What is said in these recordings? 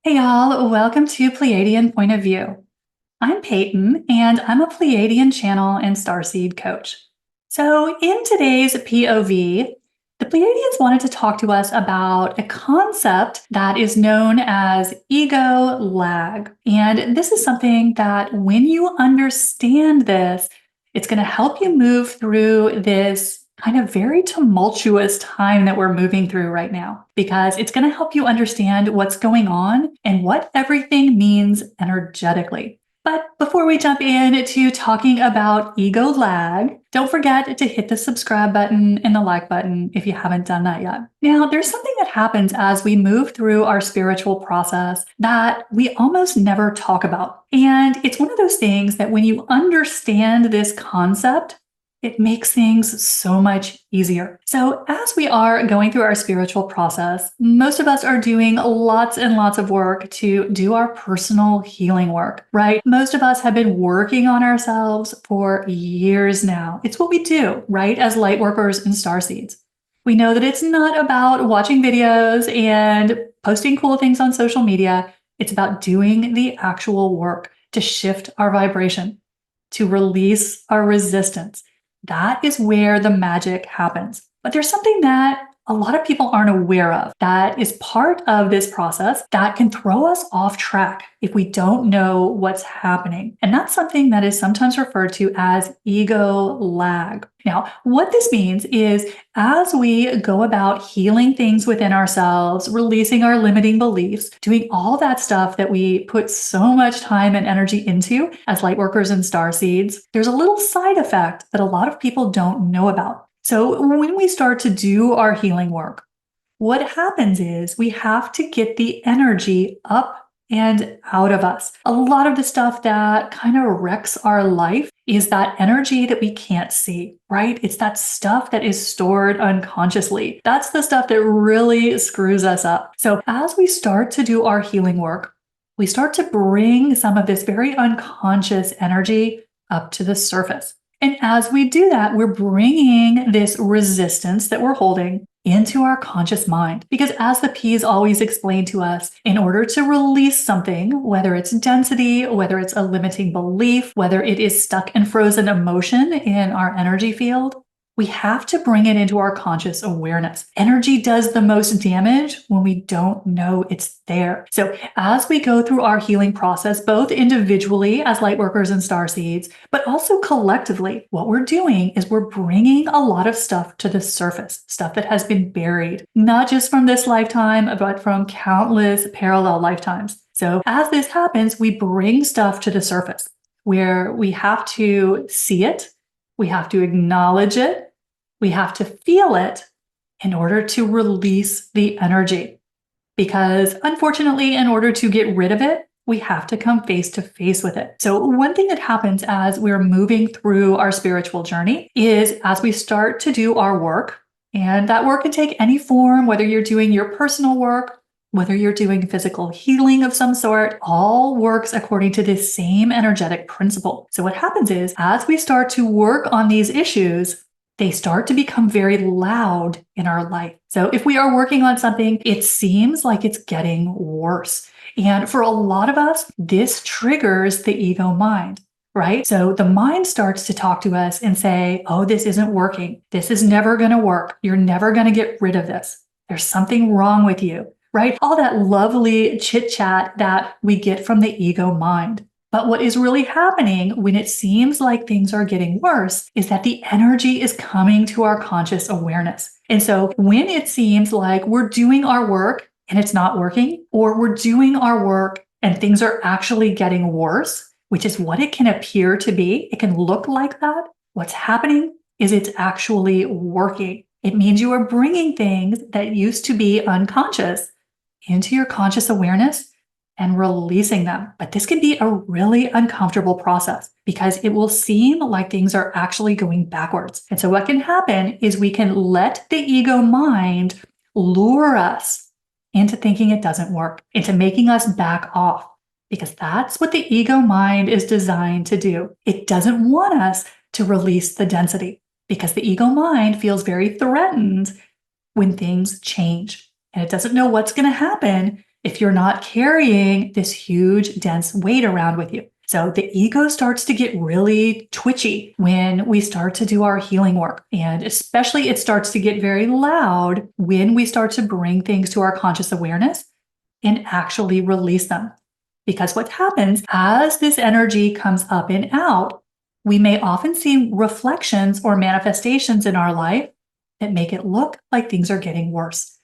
Hey y'all, welcome to Pleiadian Point of View. I'm Peyton, and I'm a Pleiadian channel and starseed coach. So, in today's POV, the Pleiadians wanted to talk to us about a concept that is known as ego lag. And this is something that when you understand this, it's going to help you move through this kind of very tumultuous time that we're moving through right now, because it's going to help you understand what's going on and what everything means energetically. But before we jump into talking about ego lag, don't forget to hit the subscribe button and the like button if you haven't done that yet. Now, there's something that happens as we move through our spiritual process that we almost never talk about. And it's one of those things that when you understand this concept, it makes things so much easier. So, as we are going through our spiritual process, most of us are doing lots and lots of work to do our personal healing work, right? Most of us have been working on ourselves for years now. It's what we do, right? As light workers and starseeds. We know that it's not about watching videos and posting cool things on social media. It's about doing the actual work to shift our vibration, to release our resistance. That is where the magic happens. But there's something that a lot of people aren't aware of that is part of this process that can throw us off track if we don't know what's happening. And that's something that is sometimes referred to as ego lag. Now, what this means is as we go about healing things within ourselves, releasing our limiting beliefs, doing all that stuff that we put so much time and energy into as light workers and star seeds, there's a little side effect that a lot of people don't know about. So when we start to do our healing work, what happens is we have to get the energy up and out of us. A lot of the stuff that kind of wrecks our life is that energy that we can't see, right? It's that stuff that is stored unconsciously. That's the stuff that really screws us up. So as we start to do our healing work, we start to bring some of this very unconscious energy up to the surface. And as we do that, we're bringing this resistance that we're holding into our conscious mind. Because as the P's always explain to us, in order to release something, whether it's density, whether it's a limiting belief, whether it is stuck and frozen emotion in our energy field, we have to bring it into our conscious awareness. Energy does the most damage when we don't know it's there. So as we go through our healing process, both individually as light workers and star seeds, but also collectively, what we're doing is we're bringing a lot of stuff to the surface, stuff that has been buried, not just from this lifetime, but from countless parallel lifetimes. So as this happens, we bring stuff to the surface where we have to see it, we have to acknowledge it, we have to feel it in order to release the energy. Because unfortunately, in order to get rid of it, we have to come face to face with it. So one thing that happens as we're moving through our spiritual journey is as we start to do our work, and that work can take any form, whether you're doing your personal work, whether you're doing physical healing of some sort, all works according to this same energetic principle. So what happens is as we start to work on these issues, they start to become very loud in our life. So if we are working on something, it seems like it's getting worse. And for a lot of us, this triggers the ego mind, right? So the mind starts to talk to us and say, oh, this isn't working. This is never going to work. You're never going to get rid of this. There's something wrong with you, right? All that lovely chit chat that we get from the ego mind. But what is really happening when it seems like things are getting worse is that the energy is coming to our conscious awareness. And so when it seems like we're doing our work and it's not working, or we're doing our work and things are actually getting worse, which is what it can appear to be, it can look like that. What's happening is it's actually working. It means you are bringing things that used to be unconscious into your conscious awareness and releasing them. But this can be a really uncomfortable process because it will seem like things are actually going backwards. And so what can happen is we can let the ego mind lure us into thinking it doesn't work, into making us back off, because that's what the ego mind is designed to do. It doesn't want us to release the density because the ego mind feels very threatened when things change. And it doesn't know what's going to happen if you're not carrying this huge, dense weight around with you. So the ego starts to get really twitchy when we start to do our healing work. And especially it starts to get very loud when we start to bring things to our conscious awareness and actually release them. Because what happens as this energy comes up and out, we may often see reflections or manifestations in our life that make it look like things are getting worse.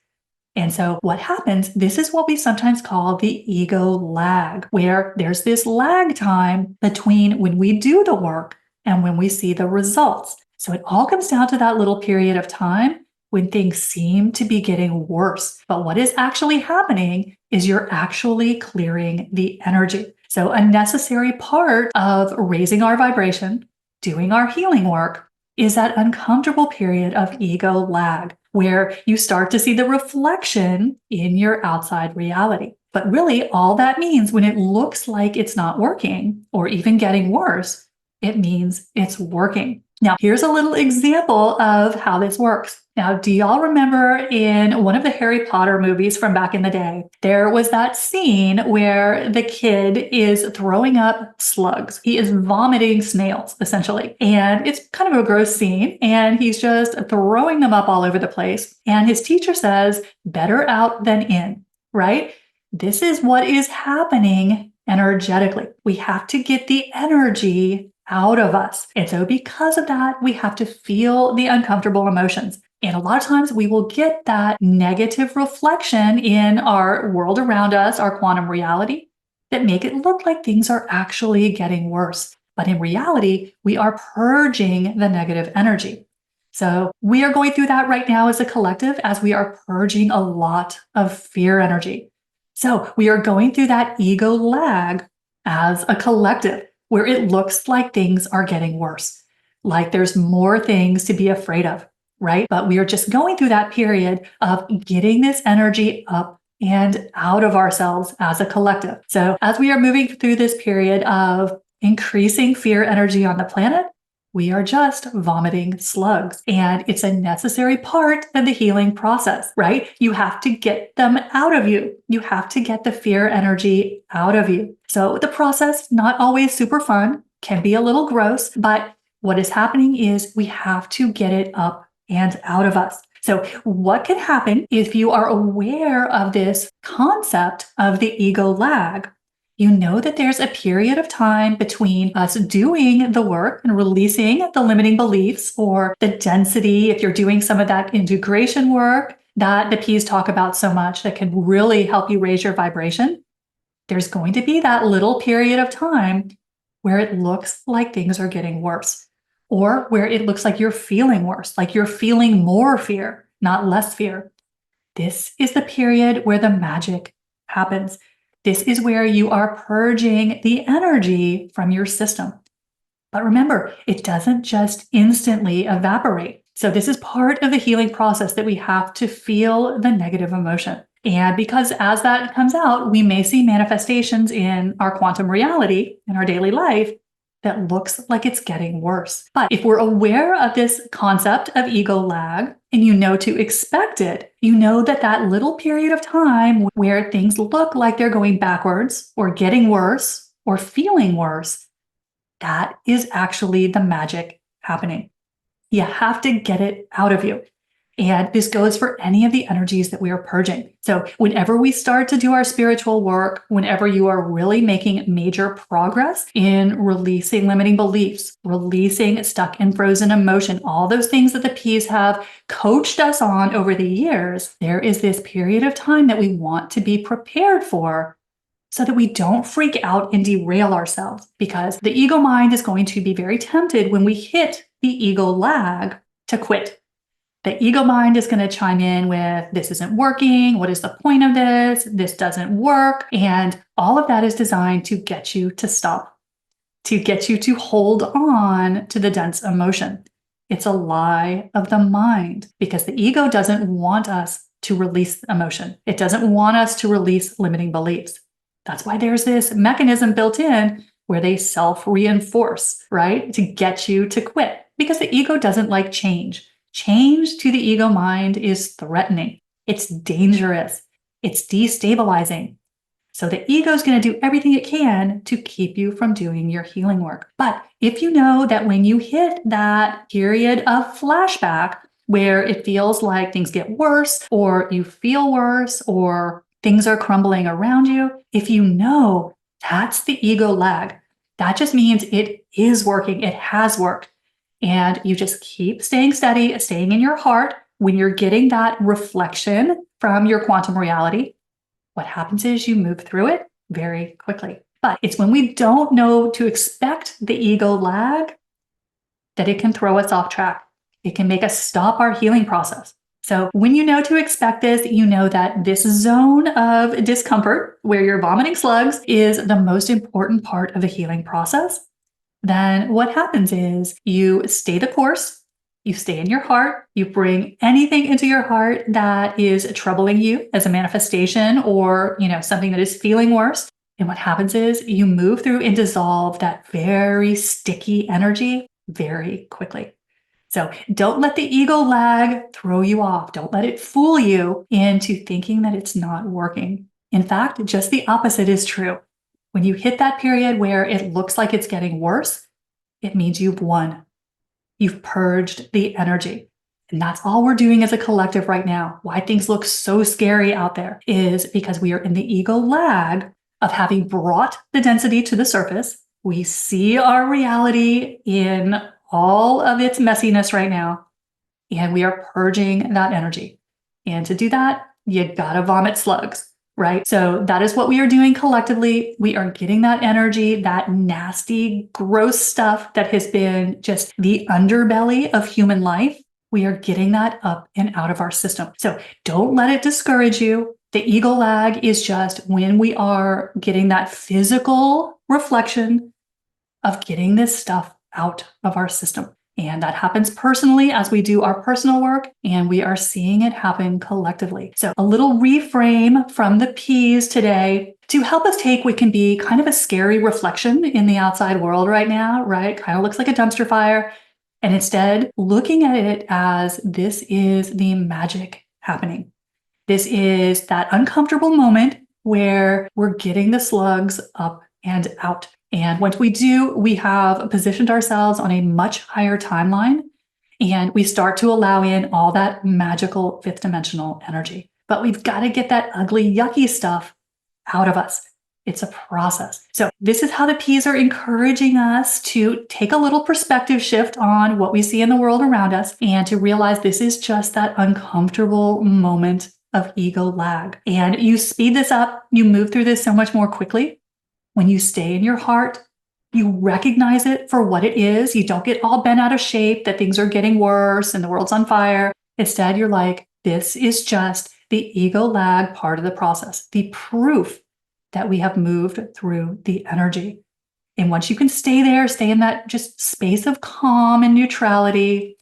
And so what happens, this is what we sometimes call the ego lag, where there's this lag time between when we do the work and when we see the results. So it all comes down to that little period of time when things seem to be getting worse. But what is actually happening is you're actually clearing the energy. So a necessary part of raising our vibration, doing our healing work, is that uncomfortable period of ego lag, where you start to see the reflection in your outside reality. But really, all that means when it looks like it's not working or even getting worse, it means it's working. Now, here's a little example of how this works. Now, do y'all remember in one of the Harry Potter movies from back in the day, there was that scene where the kid is throwing up slugs. He is vomiting snails, essentially. And it's kind of a gross scene. And he's just throwing them up all over the place. And his teacher says, better out than in, right? This is what is happening energetically. We have to get the energy out of us. And so because of that, we have to feel the uncomfortable emotions. And a lot of times we will get that negative reflection in our world around us, our quantum reality, that make it look like things are actually getting worse. But in reality, we are purging the negative energy. So we are going through that right now as a collective as we are purging a lot of fear energy. So we are going through that ego lag as a collective, where it looks like things are getting worse, like there's more things to be afraid of, right? But we are just going through that period of getting this energy up and out of ourselves as a collective. So as we are moving through this period of increasing fear energy on the planet, we are just vomiting slugs. And it's a necessary part of the healing process, right? You have to get them out of you. You have to get the fear energy out of you. So the process, not always super fun, can be a little gross, but what is happening is we have to get it up and out of us. So what can happen if you are aware of this concept of the ego lag? You know that there's a period of time between us doing the work and releasing the limiting beliefs or the density, if you're doing some of that integration work that the P's talk about so much that can really help you raise your vibration. There's going to be that little period of time where it looks like things are getting worse, or where it looks like you're feeling worse, like you're feeling more fear, not less fear. This is the period where the magic happens. This is where you are purging the energy from your system. But remember, it doesn't just instantly evaporate. So this is part of the healing process that we have to feel the negative emotion. And because as that comes out, we may see manifestations in our quantum reality, in our daily life, that looks like it's getting worse. But if we're aware of this concept of ego lag and you know to expect it, you know that that little period of time where things look like they're going backwards or getting worse or feeling worse, that is actually the magic happening. You have to get it out of you. And this goes for any of the energies that we are purging. So whenever we start to do our spiritual work, whenever you are really making major progress in releasing limiting beliefs, releasing stuck and frozen emotion, all those things that the P's have coached us on over the years, there is this period of time that we want to be prepared for so that we don't freak out and derail ourselves, because the ego mind is going to be very tempted when we hit the ego lag to quit. The ego mind is going to chime in with, this isn't working. What is the point of this? This doesn't work. And all of that is designed to get you to stop, to get you to hold on to the dense emotion. It's a lie of the mind, because the ego doesn't want us to release emotion. It doesn't want us to release limiting beliefs. That's why there's this mechanism built in where they self-reinforce, right? To get you to quit, because the ego doesn't like change. Change to the ego mind is threatening. It's dangerous. It's destabilizing. So the ego is going to do everything it can to keep you from doing your healing work. But if you know that when you hit that period of flashback where it feels like things get worse, or you feel worse, or things are crumbling around you, if you know that's the ego lag, that just means it is working. It has worked. And you just keep staying steady, staying in your heart. When you're getting that reflection from your quantum reality, what happens is you move through it very quickly. But it's when we don't know to expect the ego lag that it can throw us off track. It can make us stop our healing process. So when you know to expect this, you know that this zone of discomfort where you're vomiting slugs is the most important part of the healing process. Then what happens is you stay the course, you stay in your heart, you bring anything into your heart that is troubling you as a manifestation or, something that is feeling worse. And what happens is you move through and dissolve that very sticky energy very quickly. So don't let the ego lag throw you off. Don't let it fool you into thinking that it's not working. In fact, just the opposite is true. When you hit that period where it looks like it's getting worse, it means you've won. You've purged the energy. And that's all we're doing as a collective right now. Why things look so scary out there is because we are in the ego lag of having brought the density to the surface. We see our reality in all of its messiness right now, and we are purging that energy. And to do that, you gotta vomit slugs, right? So that is what we are doing collectively. We are getting that energy, that nasty, gross stuff that has been just the underbelly of human life. We are getting that up and out of our system. So don't let it discourage you. The ego lag is just when we are getting that physical reflection of getting this stuff out of our system. And that happens personally as we do our personal work, and we are seeing it happen collectively. So a little reframe from the P's today to help us take what can be kind of a scary reflection in the outside world right now, right? Kind of looks like a dumpster fire. And instead looking at it as this is the magic happening. This is that uncomfortable moment where we're getting the slugs up and out. And once we do, we have positioned ourselves on a much higher timeline, and we start to allow in all that magical fifth dimensional energy. But we've got to get that ugly, yucky stuff out of us. It's a process. So this is how the P's are encouraging us to take a little perspective shift on what we see in the world around us and to realize this is just that uncomfortable moment of ego lag. And you speed this up, you move through this so much more quickly. When you stay in your heart, you recognize it for what it is. You don't get all bent out of shape that things are getting worse and the world's on fire. Instead, you're like, this is just the ego lag part of the process, the proof that we have moved through the energy. And once you can stay there, stay in that just space of calm and neutrality,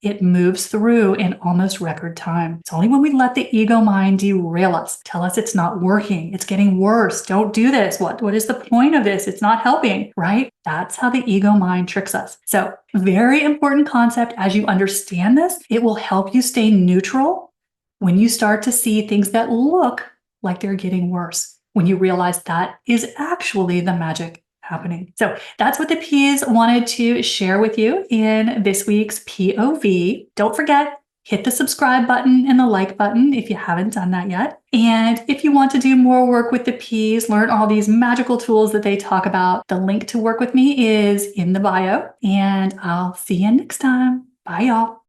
it moves through in almost record time. It's only when we let the ego mind derail us, tell us it's not working, it's getting worse, don't do this, what is the point of this, it's not helping, right? That's how the ego mind tricks us. So very important concept. As you understand this, it will help you stay neutral when you start to see things that look like they're getting worse, when you realize that is actually the magic happening. So that's what the P's wanted to share with you in this week's POV. Don't forget, hit the subscribe button and the like button if you haven't done that yet. And if you want to do more work with the P's, learn all these magical tools that they talk about, the link to work with me is in the bio. And I'll see you next time. Bye, y'all.